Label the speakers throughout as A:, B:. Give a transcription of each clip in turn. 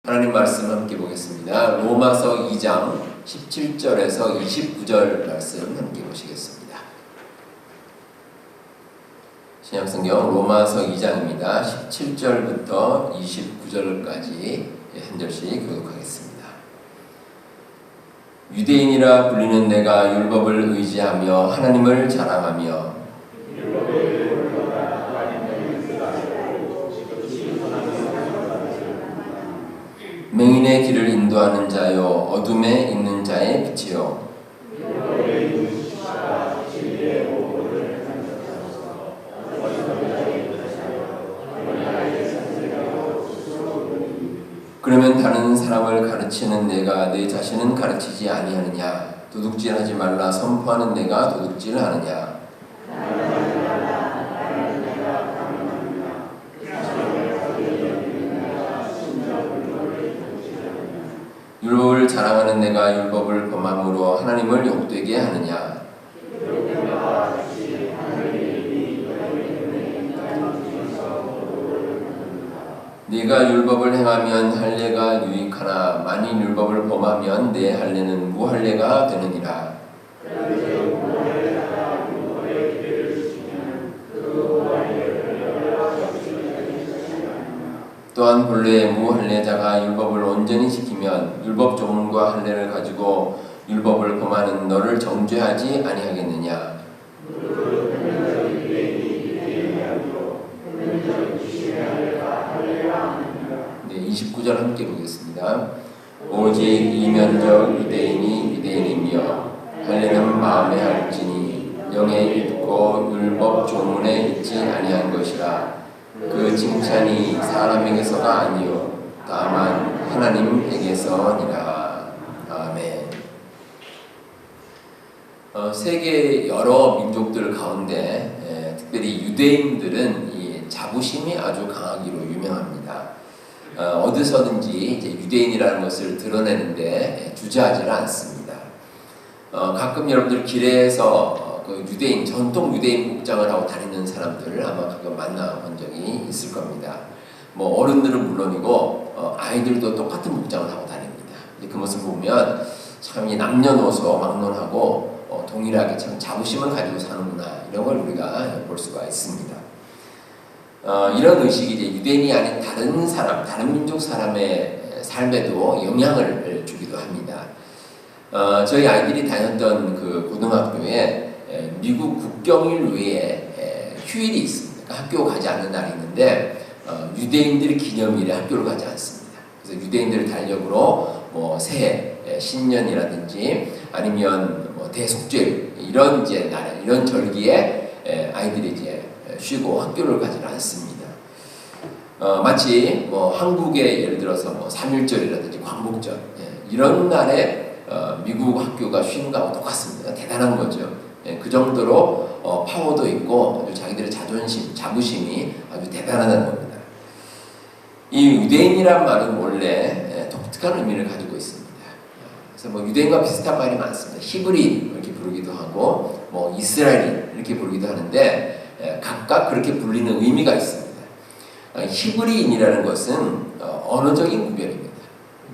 A: 하나님 말씀 함께 보겠습니다. 로마서 2장 17절에서 29절 말씀 함께 보시겠습니다. 신약성경 로마서 2장입니다. 17절부터 29절까지 한 절씩 교독하겠습니다. 유대인이라 불리는 내가 율법을 의지하며 하나님을 자랑하며 맹인의 길을 인도하는 자요 어둠에 있는 자의 빛이요 그러면 다른 사람을 가르치는 내가 내 자신은 가르치지 아니하느냐? 도둑질하지 말라 선포하는 내가 도둑질하느냐? 율법을 자랑하는 내가 율법을 범함으로 하나님을 욕되게 하느냐? 네가 율법을 행하면 할례가 유익하나 만일 율법을 범하면 내 할례는 무할례가 되느니라. 또한 본래 무할례자가 율법을 온전히 지키면 율법 조문과 할례를 가지고 율법을 범하는 너를 정죄하지 아니하겠느냐. 네, 29절 함께 보겠습니다. 오직 이면적 유대인이 유대인이며 할례는 마음에 할지니 영에 있고 율법 조문에 있지 아니한 것이라. 그 칭찬이 사람에게서가 아니요 다만 하나님에게서니라. 아멘. 세계 여러 민족들 가운데 특별히 유대인들은 이 자부심이 아주 강하기로 유명합니다. 어디서든지 이제 유대인이라는 것을 드러내는데 주저하지는 않습니다. 가끔 여러분들 길에서 그 유대인, 전통 유대인 복장을 하고 다니는 사람들을 아마 가끔 만나본 적이 있을 겁니다. 뭐 어른들은 물론이고 아이들도 똑같은 복장을 하고 다닙니다. 그 모습을 보면 참 이 남녀노소 막론하고 동일하게 참 자부심을 가지고 사는구나 이런 걸 우리가 볼 수가 있습니다. 이런 의식이 이제 유대인이 아닌 다른 사람, 다른 민족 사람의 삶에도 영향을 주기도 합니다. 저희 아이들이 다녔던 그 고등학교에 미국 국경일 외에 휴일이 있습니다. 그러니까 학교 가지 않는 날이 있는데 유대인들의 기념일에 학교를 가지 않습니다. 그래서 유대인들의 달력으로 뭐 새해, 신년이라든지 아니면 뭐 대속죄 이런 이제 날, 이런 절기에 아이들이 이제 쉬고 학교를 가지는 않습니다. 마치 뭐 한국의 예를 들어서 뭐 3.1절이라든지 광복절 이런 날에 미국 학교가 쉬는 거하고 똑같습니다. 대단한 거죠. 그 정도로 파워도 있고 아주 자기들의 자존심, 자부심이 아주 대단하다는 겁니다. 이 유대인이란 말은 원래 독특한 의미를 가지고 있습니다. 그래서 뭐 유대인과 비슷한 말이 많습니다. 히브리 이렇게 부르기도 하고 뭐 이스라엘인 이렇게 부르기도 하는데 각각 그렇게 불리는 의미가 있습니다. 히브리인이라는 것은 언어적인 구별입니다.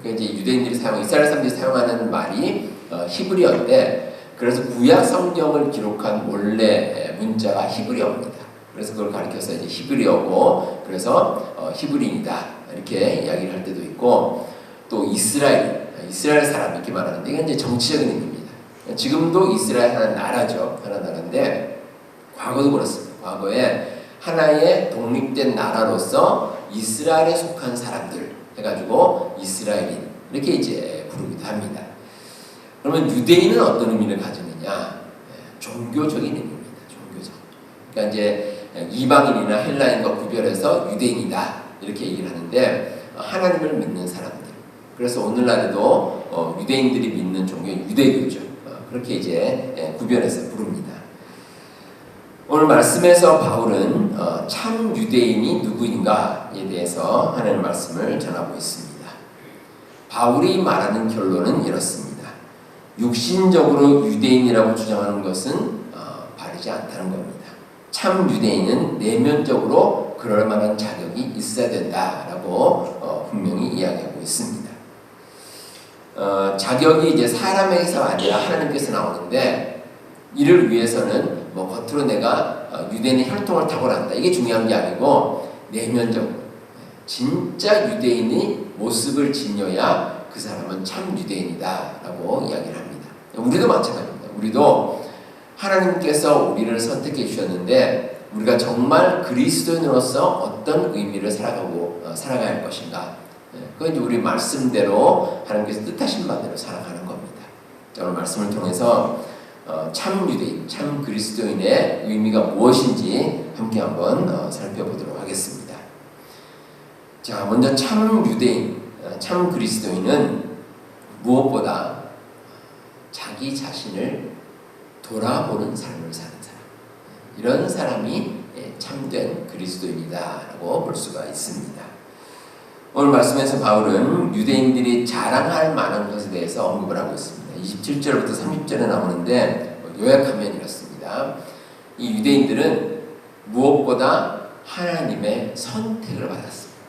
A: 그러니까 이제 유대인들이 이스라엘 사람들이 사용하는 말이 히브리어인데 그래서 구약 성경을 기록한 원래 문자가 히브리어입니다. 그래서 그걸 가리켜서 이제 히브리어고 그래서 히브리인이다 이렇게 이야기를 할 때도 있고 또 이스라엘 사람 이렇게 말하는데 이건 이제 정치적인 의미입니다. 지금도 이스라엘 하나는 나라죠. 하나 나라인데 과거도 그렇습니다. 과거에 하나의 독립된 나라로서 이스라엘에 속한 사람들 해가지고 이스라엘인 이렇게 이제 부르기도 합니다. 그러면 유대인은 어떤 의미를 가지느냐? 종교적인 의미입니다. 종교적. 그러니까 이제 이방인이나 헬라인과 구별해서 유대인이다 이렇게 얘기를 하는데 하나님을 믿는 사람들. 그래서 오늘날에도 유대인들이 믿는 종교 유대교죠. 그렇게 이제 구별해서 부릅니다. 오늘 말씀에서 바울은 참 유대인이 누구인가에 대해서 하나님의 말씀을 전하고 있습니다. 바울이 말하는 결론은 이렇습니다. 육신적으로 유대인이라고 주장하는 것은 바르지 않다는 겁니다. 참 유대인은 내면적으로 그럴 만한 자격이 있어야 된다라고 분명히 이야기하고 있습니다. 자격이 이제 사람에게서 아니라 하나님께서 나오는데 이를 위해서는 뭐 겉으로 내가 유대인의 혈통을 타고난다 이게 중요한 게 아니고 내면적으로 진짜 유대인의 모습을 지녀야 그 사람은 참 유대인이다라고 이야기를 합니다. 우리도 마찬가지입니다. 우리도 하나님께서 우리를 선택해 주셨는데 우리가 정말 그리스도인으로서 어떤 의미를 살아가야 할 것인가? 그건 이제 우리 말씀대로 하나님께서 뜻하신 바대로 살아가는 겁니다. 오늘 말씀을 통해서 참 유대인, 참 그리스도인의 의미가 무엇인지 함께 한번 살펴보도록 하겠습니다. 자, 먼저 참 유대인, 참 그리스도인은 무엇보다 자기 자신을 돌아보는 삶을 사는 사람, 이런 사람이 참된 그리스도인이다라고 볼 수가 있습니다. 오늘 말씀에서 바울은 유대인들이 자랑할 만한 것에 대해서 언급을 하고 있습니다. 27절부터 30절에 나오는데 요약하면 이렇습니다. 이 유대인들은 무엇보다 하나님의 선택을 받았습니다.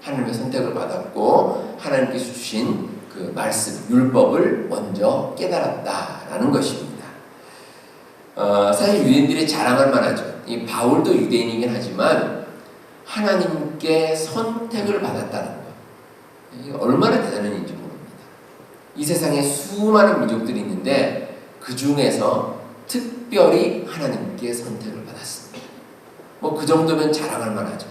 A: 하나님의 선택을 받았고 하나님께서 주신 그 말씀, 율법을 먼저 깨달았다라는 것입니다. 사실 유대인들이 자랑할 만하죠. 이 바울도 유대인이긴 하지만 하나님께 선택을 받았다는 것, 이게 얼마나 대단한 일인지 모릅니다. 이 세상에 수많은 민족들이 있는데 그 중에서 특별히 하나님께 선택을 받았습니다. 뭐 그 정도면 자랑할 만하죠.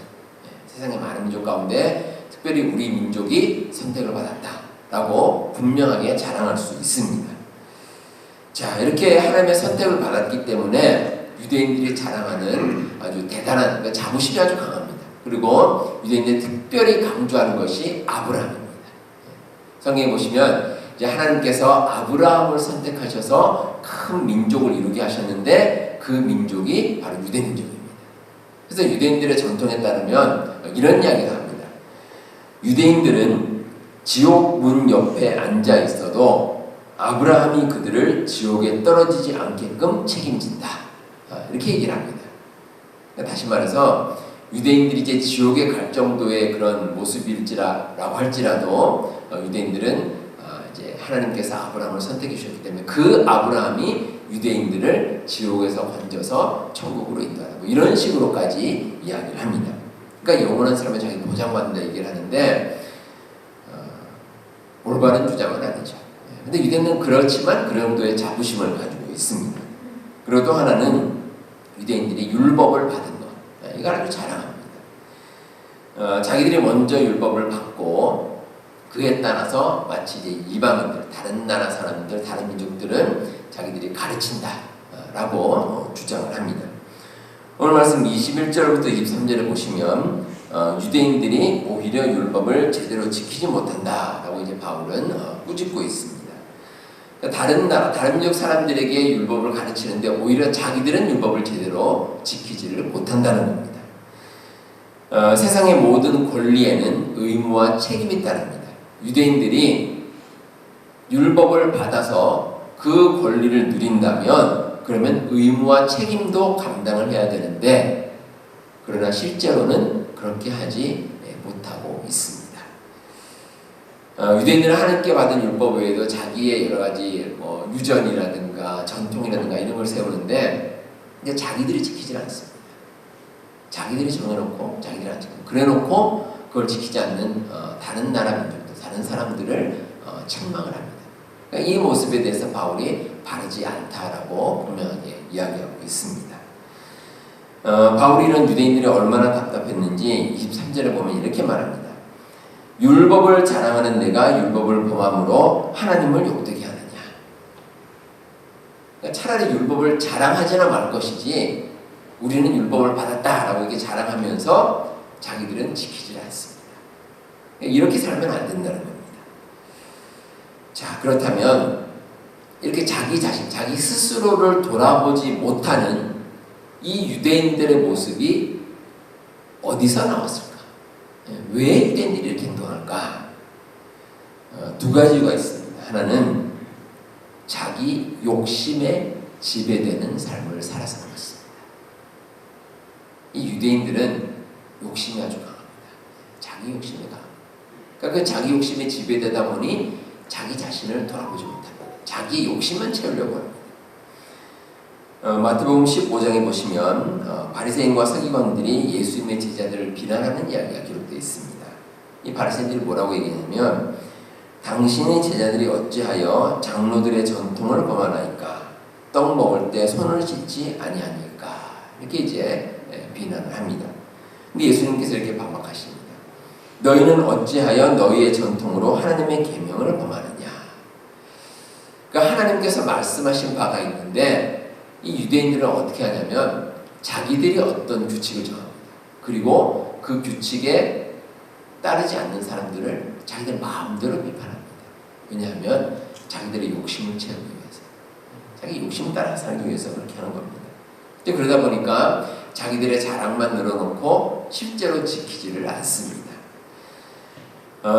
A: 세상의 많은 민족 가운데 특별히 우리 민족이 선택을 받았다라고 분명하게 자랑할 수 있습니다. 자, 이렇게 하나님의 선택을 받았기 때문에 유대인들이 자랑하는 아주 대단한, 그러니까 자부심이 아주 강합니다. 그리고 유대인들이 특별히 강조하는 것이 아브라함입니다. 성경에 보시면 이제 하나님께서 아브라함을 선택하셔서 큰 민족을 이루게 하셨는데 그 민족이 바로 유대 민족입니다. 그래서 유대인들의 전통에 따르면 이런 이야기를 합니다. 유대인들은 지옥 문 옆에 앉아 있어도 아브라함이 그들을 지옥에 떨어지지 않게끔 책임진다. 이렇게 얘기를 합니다. 다시 말해서 유대인들이 이제 지옥에 갈 정도의 그런 모습일지라고 할지라도 유대인들은 이제 하나님께서 아브라함을 선택해 주셨기 때문에 그 아브라함이 유대인들을 지옥에서 건져서 천국으로 인도하고 이런 식으로까지 이야기를 합니다. 그러니까 영원한 삶에 자기 보장받는다 얘기를 하는데 올바른 주장은 아니죠. 근데 유대인은 그렇지만 그런 정도의 자부심을 가지고 있습니다. 그리고 또 하나는 유대인들이 율법을 받은 것, 이걸 아주 자랑합니다. 자기들이 먼저 율법을 받고 그에 따라서 마치 이제 이방인들, 다른 나라 사람들, 다른 민족들은 자기들이 가르친다라고 주장을 합니다. 오늘 말씀 21절부터 23절에 보시면 유대인들이 오히려 율법을 제대로 지키지 못한다라고 이제 바울은 꾸짖고 있습니다. 그러니까 다른 나라, 다른 민족 사람들에게 율법을 가르치는데 오히려 자기들은 율법을 제대로 지키지를 못한다는 겁니다. 세상의 모든 권리에는 의무와 책임이 따릅니다. 유대인들이 율법을 받아서 그 권리를 누린다면 그러면 의무와 책임도 감당을 해야 되는데 그러나 실제로는 그렇게 하지 못하고 있습니다. 유대인들은 하나님께 받은 율법 외에도 자기의 여러 가지 뭐 유전이라든가 전통이라든가 이런 걸 세우는데 이제 자기들이 지키지 않습니다. 자기들이 정해놓고 자기들이 안 지키고 그래놓고 그걸 지키지 않는 다른 나라 민족들, 다른 사람들을 책망을 합니다. 그러니까 이 모습에 대해서 바울이 바르지 않다라고 분명하게 이야기하고 있습니다. 바울이 이런 유대인들이 얼마나 답답했는지 23절에 보면 이렇게 말합니다. 율법을 자랑하는 내가 율법을 범함으로 하나님을 욕되게 하느냐. 그러니까 차라리 율법을 자랑하지나 말 것이지 우리는 율법을 받았다라고 이렇게 자랑하면서 자기들은 지키지 않습니다. 이렇게 살면 안 된다는 겁니다. 자, 그렇다면 이렇게 자기 자신, 자기 스스로를 돌아보지 못하는 이 유대인들의 모습이 어디서 나왔을까? 왜 유대인들이 이렇게 행동할까? 두 가지 이유가 있습니다. 하나는 자기 욕심에 지배되는 삶을 살아서 그렇습니다. 이 유대인들은 욕심이 아주 강합니다. 자기 욕심이 강합니다. 그러니까 그 자기 욕심에 지배되다 보니 자기 자신을 돌아보지 못합니다. 자기 욕심만 채우려고 합니다. 마태복음 15장에 보시면 바리새인과 서기관들이 예수님의 제자들을 비난하는 이야기가 기록되어 있습니다. 이 바리새인들이 뭐라고 얘기하냐면 당신의 제자들이 어찌하여 장로들의 전통을 범하나이까? 떡 먹을 때 손을 씻지 아니하니까? 이렇게 이제 비난을 합니다. 근데 예수님께서 이렇게 반박하십니다. 너희는 어찌하여 너희의 전통으로 하나님의 계명을 범하느냐? 그러니까 하나님께서 말씀하신 바가 있는데 이 유대인들은 어떻게 하냐면 자기들이 어떤 규칙을 정합니다. 그리고 그 규칙에 따르지 않는 사람들을 자기들 마음대로 비판합니다. 왜냐하면 자기들의 욕심을 채우기 위해서, 자기 욕심을 따라 살기 위해서 그렇게 하는 겁니다. 그러다 보니까 자기들의 자랑만 늘어놓고 실제로 지키지를 않습니다.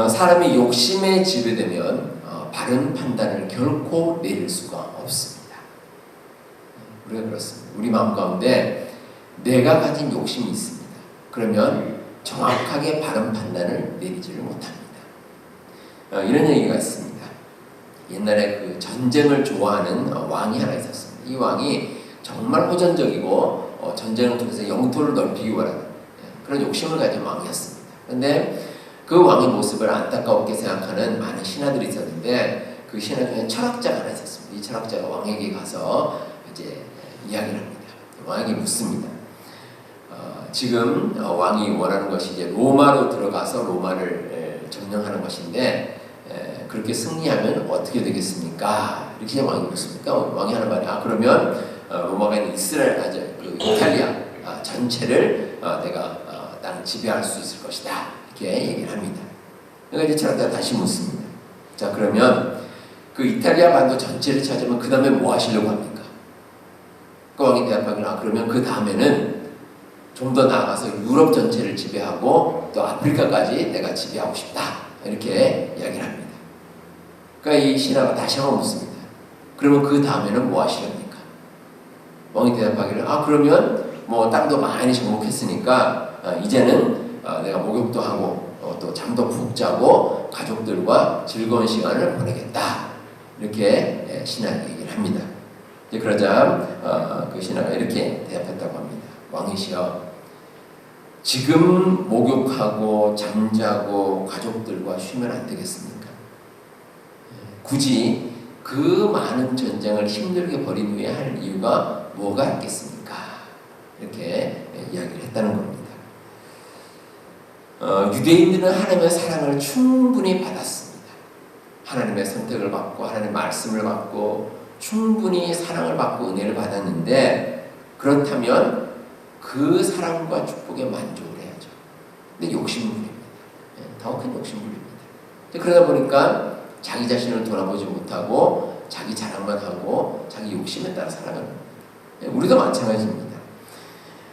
A: 사람이 욕심에 지배되면 바른 판단을 결코 내릴 수가 없습니다. 우리가 그렇습니다. 우리 마음 가운데 내가 가진 욕심이 있습니다. 그러면 정확하게 바른 판단을 내리지를 못합니다. 이런 얘기가 있습니다. 옛날에 그 전쟁을 좋아하는 왕이 하나 있었습니다. 이 왕이 정말 호전적이고 전쟁을 통해서 영토를 넓히기 원하는 그런 욕심을 가진 왕이었습니다. 그런데 그 왕의 모습을 안타깝게 생각하는 많은 신하들이 있었는데 그 신하 중에 철학자가 하나 있었습니다. 이 철학자가 왕에게 가서 이제 이야기를 합니다. 왕에게 묻습니다. 지금 왕이 원하는 것이 이제 로마로 들어가서 로마를 점령하는 것인데 그렇게 승리하면 어떻게 되겠습니까? 이렇게 왕이 묻습니까? 왕이 하는 말이 그러면 로마가 있는 이스라엘, 그 이탈리아 전체를 내가 나는 지배할 수 있을 것이다. 이렇게 얘기를 합니다. 그러니까 이제 철학자가 다시 묻습니다. 자, 그러면 그 이탈리아 반도 전체를 찾으면 그 다음에 뭐 하시려고 합니까? 그 왕이 대답하기를 그러면 그 다음에는 좀 더 나아가서 유럽 전체를 지배하고 또 아프리카까지 내가 지배하고 싶다. 이렇게 이야기를 합니다. 그러니까 이 신하가 다시 한번 묻습니다. 그러면 그 다음에는 뭐 하시렵니까? 왕이 대답하기를 그러면 뭐 땅도 많이 정복했으니까 이제는 내가 목욕도 하고 또 잠도 푹 자고 가족들과 즐거운 시간을 보내겠다. 이렇게 신하에게 얘기를 합니다. 그러자 그 신하가 이렇게 대답했다고 합니다. 왕이시여, 지금 목욕하고 잠자고 가족들과 쉬면 안 되겠습니까? 굳이 그 많은 전쟁을 힘들게 벌인 후에 할 이유가 뭐가 있겠습니까? 이렇게 이야기를 했다는 겁니다. 유대인들은 하나님의 사랑을 충분히 받았습니다. 하나님의 선택을 받고 하나님의 말씀을 받고 충분히 사랑을 받고 은혜를 받았는데 그렇다면 그 사랑과 축복에 만족을 해야죠. 근데 욕심부립니다. 더 큰 욕심부립니다. 그러다 보니까 자기 자신을 돌아보지 못하고 자기 자랑만 하고 자기 욕심에 따라 살아가는 겁니다. 우리도 마찬가지입니다.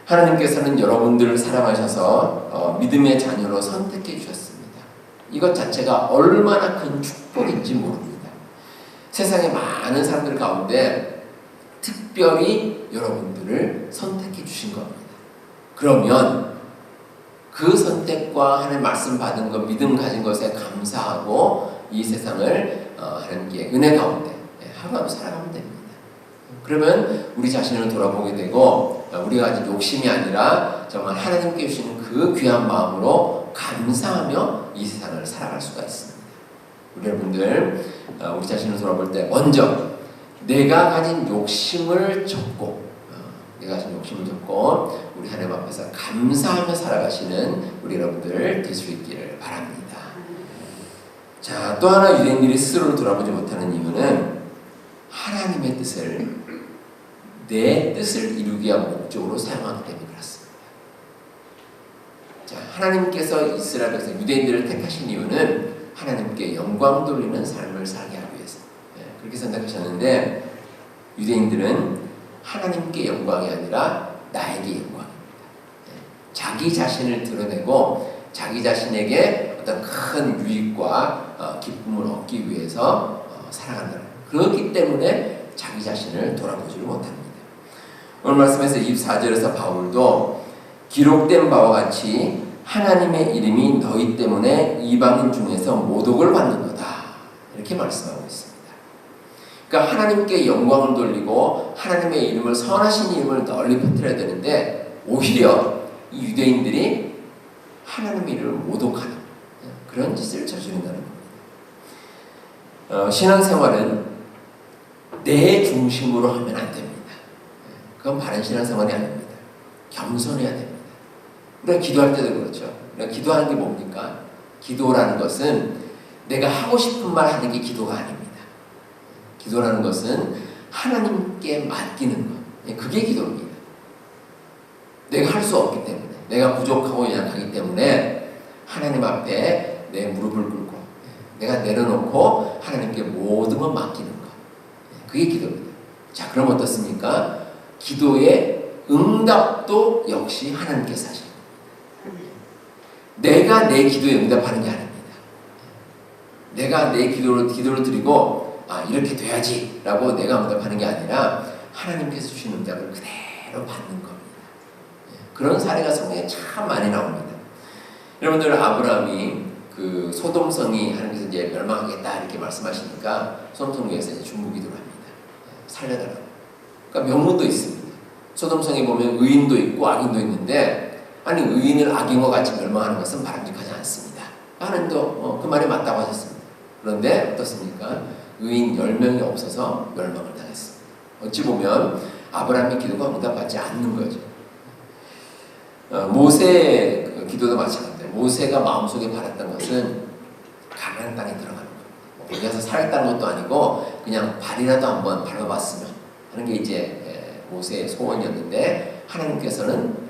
A: 하나님께서는 여러분들을 사랑하셔서 믿음의 자녀로 선택해 주셨습니다. 이것 자체가 얼마나 큰 축복인지 모릅니다. 세상의 많은 사람들 가운데 특별히 여러분들을 선택해 주신 겁니다. 그러면 그 선택과 하나님의 말씀 받은 것, 믿음 가진 것에 감사하고 이 세상을 하나님께 은혜 가운데 하루하루 살아가면 됩니다. 그러면 우리 자신을 돌아보게 되고 우리가 가진 욕심이 아니라 정말 하나님께 주시는 그 귀한 마음으로 감사하며 이 세상을 살아갈 수가 있습니다. 우리 여러분들 우리 자신을 돌아볼 때 먼저 내가 가진 욕심을 접고 우리 하나님 앞에서 감사하며 살아가시는 우리 여러분들 될 수 있기를 바랍니다. 자, 또 하나 유대인들이 스스로를 돌아보지 못하는 이유는 하나님의 뜻을 내 뜻을 이루기 위한 목적으로 사용하기 때문에 그렇습니다. 자, 하나님께서 이스라엘에서 유대인들을 택하신 이유는 하나님께 영광 돌리는 삶을 살게 하기 위해서 그렇게 선택하셨는데 유대인들은 하나님께 영광이 아니라 나에게 영광입니다. 자기 자신을 드러내고 자기 자신에게 어떤 큰 유익과 기쁨을 얻기 위해서 살아간다는 그렇기 때문에 자기 자신을 돌아보지를 못합니다. 오늘 말씀에서 24절에서 바울도 기록된 바와 같이 하나님의 이름이 너희 때문에 이방인 중에서 모독을 받는 거다. 이렇게 말씀하고 있습니다. 그러니까 하나님께 영광을 돌리고 하나님의 이름을, 선하신 이름을 널리 퍼뜨려야 되는데 오히려 이 유대인들이 하나님의 이름을 모독하는 그런 짓을 저지른다는 겁니다. 신앙생활은 내 중심으로 하면 안 됩니다. 그건 바른 신앙생활이 아닙니다. 겸손해야 됩니다. 우리가 기도할 때도 그렇죠. 우리가 기도하는 게 뭡니까? 기도라는 것은 내가 하고 싶은 말 하는 게 기도가 아닙니다. 기도라는 것은 하나님께 맡기는 것. 그게 기도입니다. 내가 할 수 없기 때문에, 내가 부족하고 연약하기 때문에 하나님 앞에 내 무릎을 꿇고 내가 내려놓고 하나님께 모든 걸 맡기는 것. 그게 기도입니다. 자, 그럼 어떻습니까? 기도의 응답도 역시 하나님께서 하십니다. 내가 내 기도에 응답하는 게 아닙니다. 내가 내 기도를 드리고 이렇게 돼야지 라고 내가 응답하는 게 아니라 하나님께서 주신 응답을 그대로 받는 겁니다. 그런 사례가 성경에 참 많이 나옵니다. 여러분들, 아브라함이 그 소돔성이 하나님께서 이제 멸망하겠다 이렇게 말씀하시니까 소돔성 위에서 이제 중보기도를 합니다. 살려달라고. 그러니까 명문도 있습니다. 소돔성에 보면 의인도 있고 악인도 있는데, 아니 의인을 악인과 같이 멸망하는 것은 바람직하지 않습니다. 하나님도 그 말이 맞다고 하셨습니다. 그런데 어떻습니까? 의인 10명이 없어서 멸망을 당했습니다. 어찌 보면 아브라함의 기도가 응답받지 않는 거죠. 모세의 기도도 마찬가지입니다. 모세가 마음속에 바랐던 것은 가나안 땅에 들어가는 거예요. 거기 가서 살았다는 것도 아니고 그냥 발이라도 한번 밟아봤으면 하는 게 이제 모세의 소원이었는데, 하나님께서는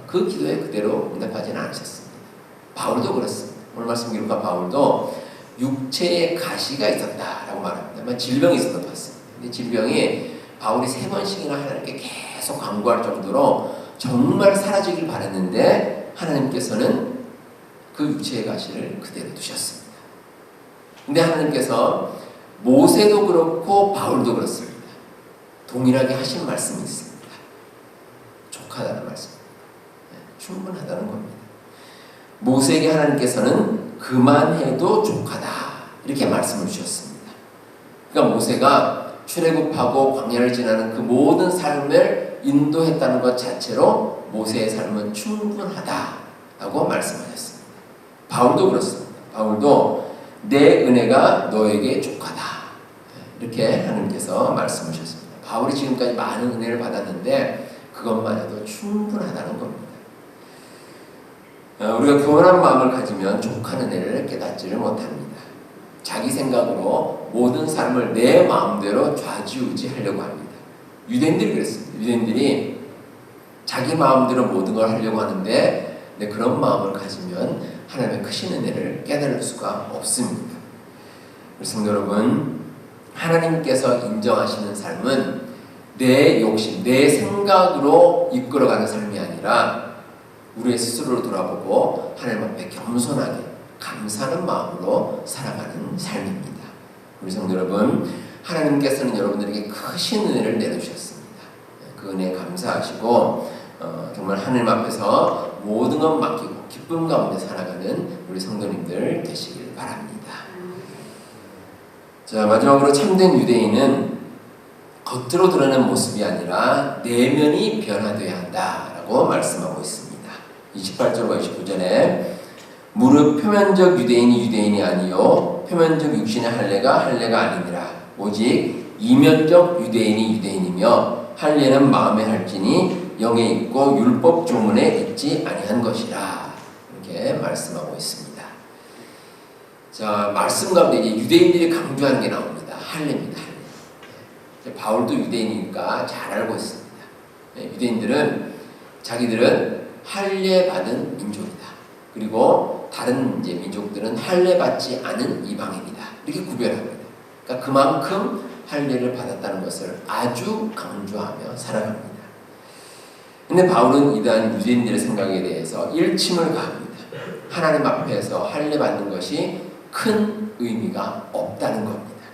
A: 그 기도에 그대로 응답하지는 않으셨습니다. 바울도 그렇습니다. 오늘 말씀 기록한 바울도 육체에 가시가 있었다라고 말합니다. 질병이 있었던 것 같습니다. 근데 질병이 바울이 3번씩이나 하나님께 계속 간구할 정도로 정말 사라지길 바랐는데 하나님께서는 그 육체의 가시를 그대로 두셨습니다. 근데 하나님께서 모세도 그렇고 바울도 그렇습니다. 동일하게 하신 말씀이 있습니다. 족하다는 말씀입니다. 충분하다는 겁니다. 모세에게 하나님께서는 그만해도 족하다 이렇게 말씀을 주셨습니다. 그러니까 모세가 출애굽하고 광야를 지나는 그 모든 삶을 인도했다는 것 자체로 모세의 삶은 충분하다라고 말씀하셨습니다. 바울도 그렇습니다. 바울도 내 은혜가 너에게 족하다 이렇게 하나님께서 말씀하셨습니다. 바울이 지금까지 많은 은혜를 받았는데 그것만 해도 충분하다는 겁니다. 우리가 교만한 마음을 가지면 족한 은혜를 깨닫지를 못합니다. 자기 생각으로 모든 삶을 내 마음대로 좌지우지하려고 합니다. 유대인들이 그랬습니다. 유대인들이 자기 마음대로 모든 걸 하려고 하는데 그런 마음을 가지면 하나님의 크신 은혜를 깨달을 수가 없습니다. 성도 여러분, 하나님께서 인정하시는 삶은 내 욕심, 내 생각으로 이끌어가는 삶이 아니라 우리의 스스로를 돌아보고 하나님 앞에 겸손하게 감사하는 마음으로 살아가는 삶입니다. 우리 성도 여러분, 하나님께서는 여러분들에게 크신 은혜를 내려주셨습니다. 그 은혜에 감사하시고 정말 하나님 앞에서 모든 것 맡기고 기쁨 가운데 살아가는 우리 성도님들 되시길 바랍니다. 자, 마지막으로 참된 유대인은 겉으로 드러나는 모습이 아니라 내면이 변화되어야 한다라고 말씀하고 있습니다. 28절과 29절에 무릇 표면적 유대인이 유대인이 아니요 표면적 육신의 할례가 아니니라. 오직 이면적 유대인이 유대인이며 할례는 마음에 할지니 영에 있고 율법 조문에 있지 아니한 것이라. 이렇게 말씀하고 있습니다. 자, 말씀 가운데 이제 유대인들이 강조하는 게 나옵니다. 할례입니다. 할례. 바울도 유대인이니까 잘 알고 있습니다. 유대인들은 자기들은 할례 받은 민족이다. 그리고 다른 이제 민족들은 할례 받지 않은 이방인이다. 이렇게 구별합니다. 그러니까 그만큼 할례를 받았다는 것을 아주 강조하며 살아갑니다. 근데 바울은 이러한 유대인들의 생각에 대해서 일침을 가합니다. 하나님 앞에서 할례 받는 것이 큰 의미가 없다는 겁니다.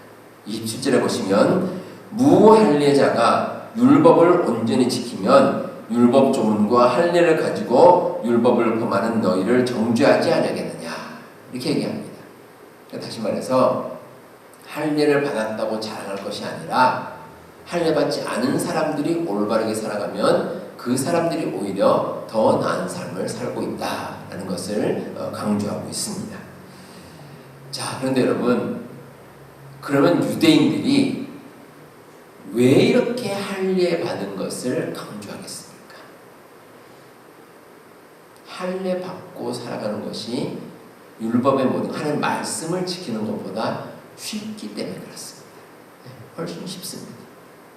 A: 27절에 보시면 무할례자가 율법을 온전히 지키면 율법 조문과 할례를 가지고 율법을 범하는 너희를 정죄하지 아니하겠느냐 이렇게 얘기합니다. 그러니까 다시 말해서 할례를 받았다고 자랑할 것이 아니라 할례 받지 않은 사람들이 올바르게 살아가면 그 사람들이 오히려 더 나은 삶을 살고 있다라는 것을 강조하고 있습니다. 자, 그런데 여러분, 그러면 유대인들이 왜 이렇게 할례 받은 것을 강조하겠습니까? 할례 받고 살아가는 것이 율법의 모든 하나님 말씀을 지키는 것보다 쉽기 때문에 그렇습니다. 훨씬 쉽습니다.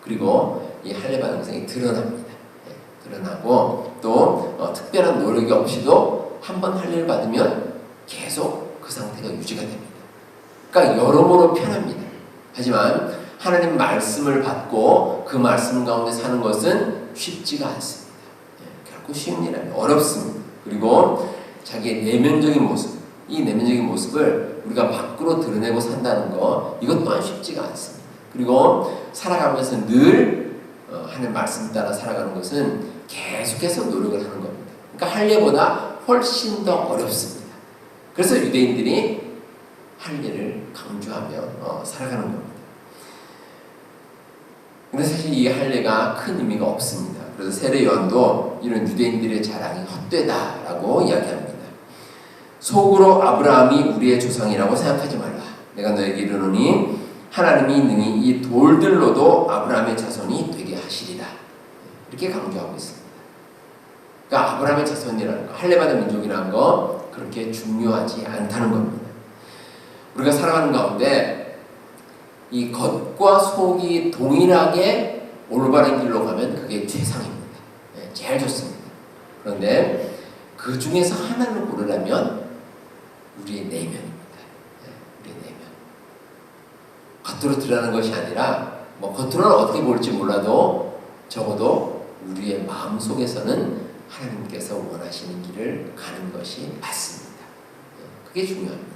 A: 그리고 이 할례 받은 것이 드러납니다. 드러나고 또 특별한 노력이 없이도 한번 할례를 받으면 계속 그 상태가 유지가 됩니다. 그러니까 여러모로 편합니다. 하지만 하나님 말씀을 받고 그 말씀 가운데 사는 것은 쉽지가 않습니다. 결코 쉬운 일이 아니에요. 어렵습니다. 그리고 자기의 내면적인 모습, 이 내면적인 모습을 우리가 밖으로 드러내고 산다는 거, 이것 또한 쉽지가 않습니다. 그리고 살아가면서 늘 하나님 말씀 따라 살아가는 것은 계속해서 노력을 하는 겁니다. 그러니까 할례보다 훨씬 더 어렵습니다. 그래서 유대인들이 할례를 강조하며 살아가는 겁니다. 근데 사실 이 할례가 큰 의미가 없습니다. 그래서 세례 요한도 이런 유대인들의 자랑이 헛되다라고 이야기합니다. 속으로 아브라함이 우리의 조상이라고 생각하지 말라. 내가 너에게 이르노니 하나님이 능히 이 돌들로도 아브라함의 자손이 되게 하시리라. 이렇게 강조하고 있습니다. 그러니까 아브라함의 자손이라는 거, 할례받은 민족이라는 거 그렇게 중요하지 않다는 겁니다. 우리가 살아가는 가운데 이 겉과 속이 동일하게 올바른 길로 가면 그게 최상입니다. 제일 좋습니다. 그런데 그 중에서 하나를 고르라면 우리의 내면입니다. 우리의 내면. 겉으로 드러나는 것이 아니라 겉으로는 어떻게 볼지 몰라도 적어도 우리의 마음속에서는 하나님께서 원하시는 길을 가는 것이 맞습니다. 그게 중요합니다.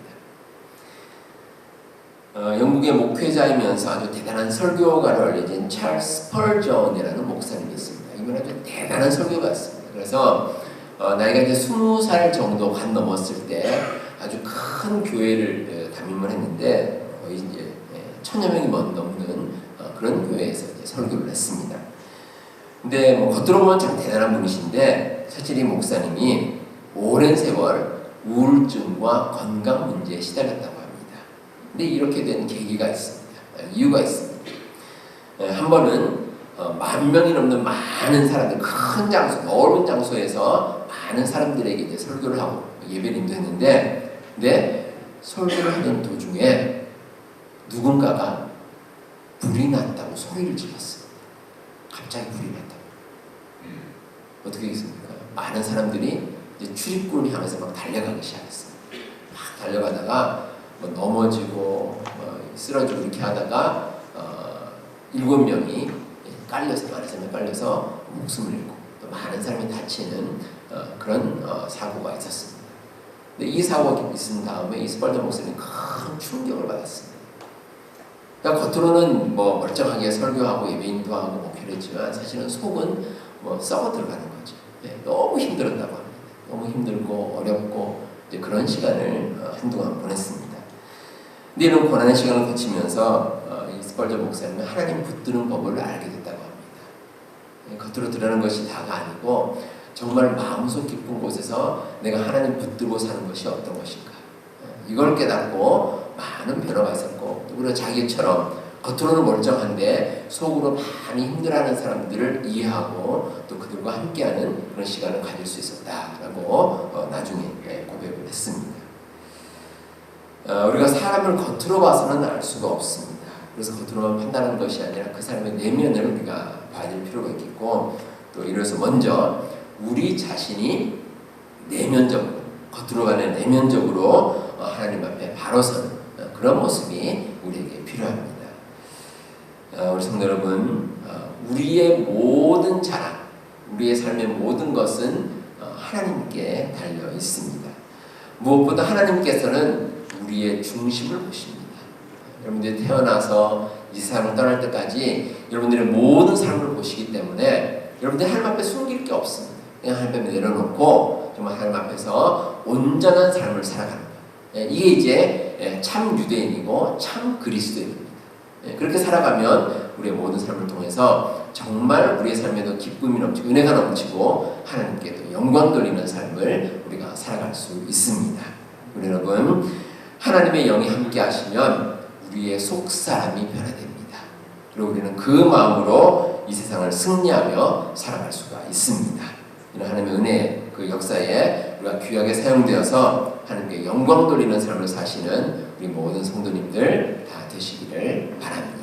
A: 영국의 목회자이면서 아주 대단한 설교가로 알려진 찰스 스펄전이라는 목사님이 있습니다. 이분 아주 대단한 설교가였습니다. 그래서 나이가 이제 20살 정도 간 넘었을 때 아주 큰 교회를 담임을 했는데 거의 이제 1000여 명이 넘는 그런 교회에서 이제 설교를 했습니다. 근데 겉으로 보면 참 대단한 분이신데 사실 이 목사님이 오랜 세월 우울증과 건강 문제에 시달렸다고 합니다. 근데 이렇게 된 계기가 있습니다. 이유가 있습니다. 한 번은 10,000명이 넘는 많은 사람들, 큰 장소, 넓은 장소에서 많은 사람들에게 이제 설교를 하고 예배를 인도했는데, 근데 설교를 하던 도중에 누군가가 불이 났다고 소리를 질렀습니다. 갑자기 불이 났다고. 어떻게 했습니까? 많은 사람들이 이제 출입구를 향해서 막 달려가기 시작했습니다. 막 달려가다가 넘어지고 쓰러지고 이렇게 하다가 7명이 깔려서 많은 사람이 깔려서 목숨을 잃고 또 많은 사람이 다치는 그런 사고가 있었습니다. 근데 이 사고가 있은 다음에 이 스펄전 목사님이 큰 충격을 받았습니다. 그러니까 겉으로는 멀쩡하게 설교하고 예배인도 하고 목회를 했지만 사실은 속은 썩어 들어가는 거죠. 너무 힘들었다고 합니다. 너무 힘들고 어렵고 이제 그런 시간을 한동안 보냈습니다. 근데 이런 고난의 시간을 거치면서 이 스펄전 목사님은 하나님 붙드는 법을 알게 됐다고 합니다. 겉으로 드러나는 것이 다가 아니고 정말 마음속 깊은 곳에서 내가 하나님 붙들고 사는 것이 어떤 것인가, 이걸 깨닫고 많은 변화가 있었고, 또 자기처럼 겉으로는 멀쩡한데 속으로 많이 힘들어하는 사람들을 이해하고 또 그들과 함께하는 그런 시간을 가질 수 있었다라고 나중에 고백을 했습니다. 우리가 사람을 겉으로 봐서는 알 수가 없습니다. 그래서 겉으로만 판단하는 것이 아니라 그 사람의 내면을 우리가 봐야 될 필요가 있겠고, 또 이래서 먼저 우리 자신이 내면적으로, 겉으로 가는 내면적으로 하나님 앞에 바로 서는 그런 모습이 우리에게 필요합니다. 우리 성도 여러분, 우리의 모든 자랑, 우리의 삶의 모든 것은 하나님께 달려 있습니다. 무엇보다 하나님께서는 우리의 중심을 보십니다. 여러분들이 태어나서 이 세상을 떠날 때까지 여러분들의 모든 삶을 보시기 때문에 여러분들 하나님 앞에 숨길 게 없습니다. 그냥 하나님 앞에 내려놓고 정말 하나님 앞에서 온전한 삶을 살아가는 거예요. 이게 이제 참 유대인이고 참 그리스도인입니다. 그렇게 살아가면 우리의 모든 삶을 통해서 정말 우리의 삶에도 기쁨이 넘치고 은혜가 넘치고 하나님께도 영광 돌리는 삶을 우리가 살아갈 수 있습니다. 우리 여러분, 하나님의 영이 함께 하시면 우리의 속사람이 변화됩니다. 그리고 우리는 그 마음으로 이 세상을 승리하며 살아갈 수가 있습니다. 이런 하나님의 은혜 그 역사에 우리가 귀하게 사용되어서 하나님께 영광 돌리는 삶을 사시는 우리 모든 성도님들 다 되시기를 바랍니다.